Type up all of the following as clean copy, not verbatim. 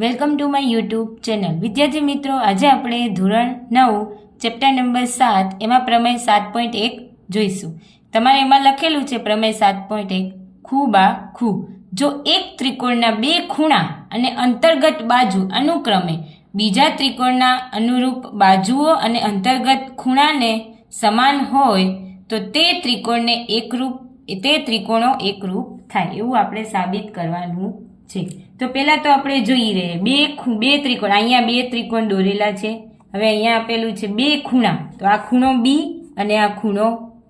Welcome to my YouTube channel. વિદ્યાર્થી મિત્રો, આજે આપણે ધોરણ 9 ચેપ્ટર નંબર 7 એમાં પ્રમેય 7.1 જોઈશું. તમારે એમાં લખેલું છે પ્રમેય 7.1 ખૂ બા ખૂ. જો એક ત્રિકોણના બે ખૂણા અને અંતર્ગત બાજુ અનુક્રમે બીજા ત્રિકોણના અનુરૂપ બાજુઓ અને અંતર્ગત ખૂણાને સમાન હોય તો તે ત્રિકોણો એકરૂપ થાય, એવું આપણે સાબિત કરવાનું છે. તો પહેલા તો આપણે જોઈ રહીએ બે ત્રિકોણ. અહીંયા બે ત્રિકોણ દોરેલા છે. હવે અહીંયા આપેલું છે બે ખૂણા, તો આ ખૂણો બી અને આ ખૂણો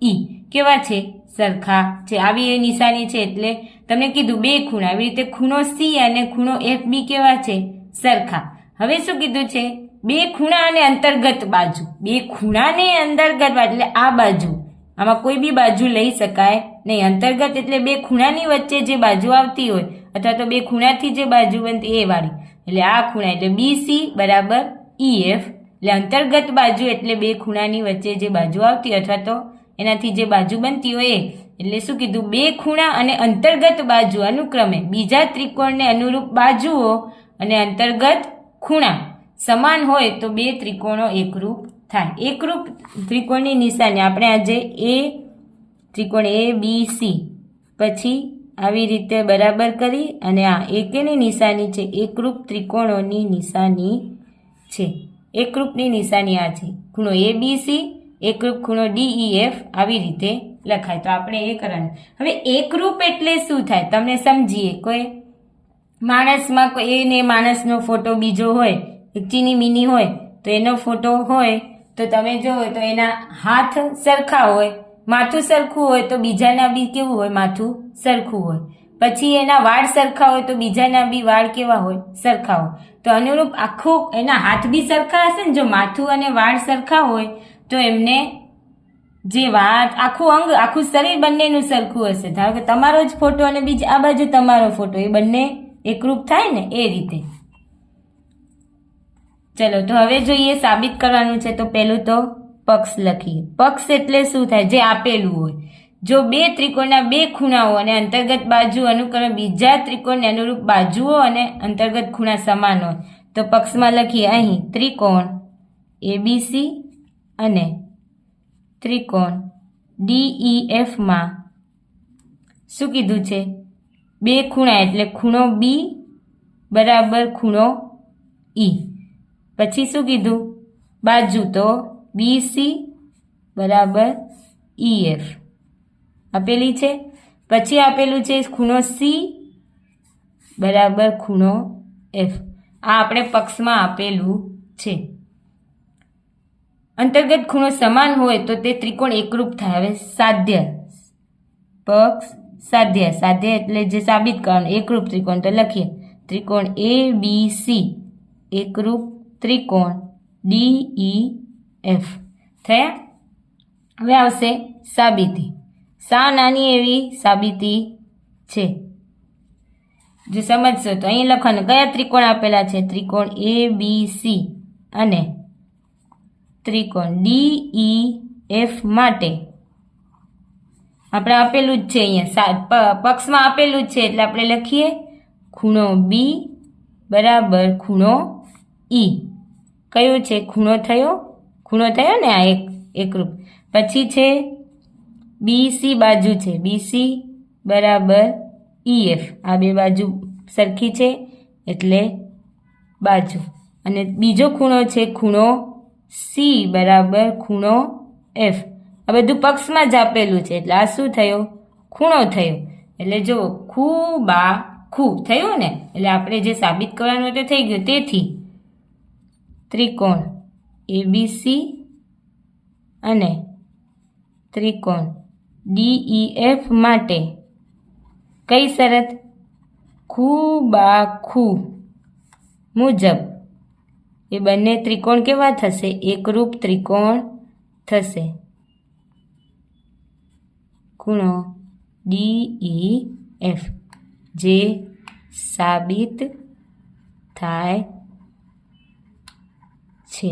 ઈ કેવા છે? સરખા છે. આવી એ નિશાની છે એટલે તમને કીધું બે ખૂણા. એવી રીતે ખૂણો સી અને ખૂણો એફ બી કેવા છે? સરખા. હવે શું કીધું છે? બે ખૂણા અને અંતર્ગત બાજુ. બે ખૂણા ને અંતર્ગત બાજુ એટલે આ બાજુ, આમાં કોઈ બી બાજુ લઈ શકાય નહીં. અંતર્ગત એટલે બે ખૂણાની વચ્ચે જે બાજુ આવતી હોય અથવા તો બે ખૂણાથી જે બાજુ બનતી એ વાળી, એટલે આ ખૂણા એટલે BC બરાબર EF. એટલે અંતર્ગત બાજુ એટલે બે ખૂણાની વચ્ચે જે બાજુ આવતી અથવા તો એનાથી જે બાજુ બનતી હોય એ. એટલે શું કીધું? બે ખૂણા અને અંતર્ગત બાજુ અનુક્રમે બીજા ત્રિકોણને અનુરૂપ બાજુઓ અને અંતર્ગત ખૂણા સમાન હોય તો બે ત્રિકોણો એકરૂપ થાય. એકરૂપ ત્રિકોણની નિશાની આપણે આજે ત્રિકોણ ABC પછી આવી રીતે બરાબર કરી અને આ એકેની નિશાની છે એકરૂપ ત્રિકોણોની નિશાની છે. એકરૂપની નિશાની આ છે. ખૂણો ABC એકરૂપ ખૂણો DEF આવી રીતે લખાય. તો આપણે એ કરવાનું. હવે એકરૂપ એટલે શું થાય તમને સમજીએ. કોઈ માણસમાં એને માણસનો ફોટો બીજો હોય, એક ચીની મીની હોય તો એનો ફોટો હોય તો તમે જોવો તો એના હાથ સરખા હોય, માથું સરખું હોય તો બીજાના બી કેવું હોય? માથું સરખું હોય. પછી એના વાળ સરખા હોય તો બીજાના બી વાળ કેવા હોય? સરખા હોય. તો અનુરૂપ આખું એના હાથ બી સરખા હશે ને. જો માથું અને વાળ સરખા હોય તો એમને જે આખું અંગ આખું શરીર બંનેનું સરખું હશે. ધારો કે તમારો જ ફોટો અને બીજી આ બાજુ તમારો ફોટો, એ બંને એકરૂપ થાય ને એ રીતે. ચલો તો હવે જોઈએ સાબિત કરવાનું છે. તો પહેલું તો પક્ષ લખીએ. પક્ષ એટલે શું થાય? જે આપેલું હોય. જો બે ત્રિકોણના બે ખૂણાઓ અને અંતર્ગત બાજુ અનુક્રમે બીજા ત્રિકોણને અનુરૂપ બાજુઓ અને અંતર્ગત ખૂણા સમાન હોય તો પક્ષમાં લખીએ. અહીં ત્રિકોણ ABC અને ત્રિકોણ DEF માં શું કીધું છે? બે ખૂણા એટલે ખૂણો B બરાબર ખૂણો E. પછી શું કીધું? બાજુ તો BC બરાબર EF આપેલી છે. પછી આપેલું છે ખૂણો C બરાબર ખૂણો F. આ આપણે પક્ષમાં આપેલું છે. અંતર્ગત ખૂણો સમાન હોય તો તે ત્રિકોણ એકરૂપ થાય. હવે સાધ્ય, પક્ષ, સાધ્ય. સાધ્ય એટલે જે સાબિત કરવાનું એકરૂપ ત્રિકોણ. તો લખીએ ત્રિકોણ ABC એકરૂપ ત્રિકોણ DEF થયા. હવે આવશે સાબિતી. સાવ નાની એવી સાબિતી છે. જો સમજશો તો અહીં લખવાનું કયા ત્રિકોણ આપેલા છે? ત્રિકોણ ABC અને ત્રિકોણ DEF માટે આપણે આપેલું જ છે. અહીંયા પક્ષમાં આપેલું જ છે એટલે આપણે લખીએ ખૂણો B બરાબર ખૂણો E. કયું છે? ખૂણો થયો ને આ એકરૂપ. પછી છે BC બાજુ છે. BC બરાબર EF. આ બે બાજુ સરખી છે એટલે બાજુ. અને બીજો ખૂણો છે ખૂણો C બરાબર ખૂણો F. આ બધું પક્ષમાં જ આપેલું છે એટલે આ શું થયો? ખૂણો થયો. એટલે જો ખૂ બા ખૂ થયું ને. એટલે આપણે જે સાબિત કરવાનું તે થઈ ગયું. તેથી ત્રિકોણ ABC અને ત્રિકોણ DEF માટે કઈ શરત? ખૂ બા ખૂ મુજબ એ બંને ત્રિકોણ કેવા થશે? એકરૂપ ત્રિકોણ થશે. ખૂણો DEF જે સાબિત થાય છે.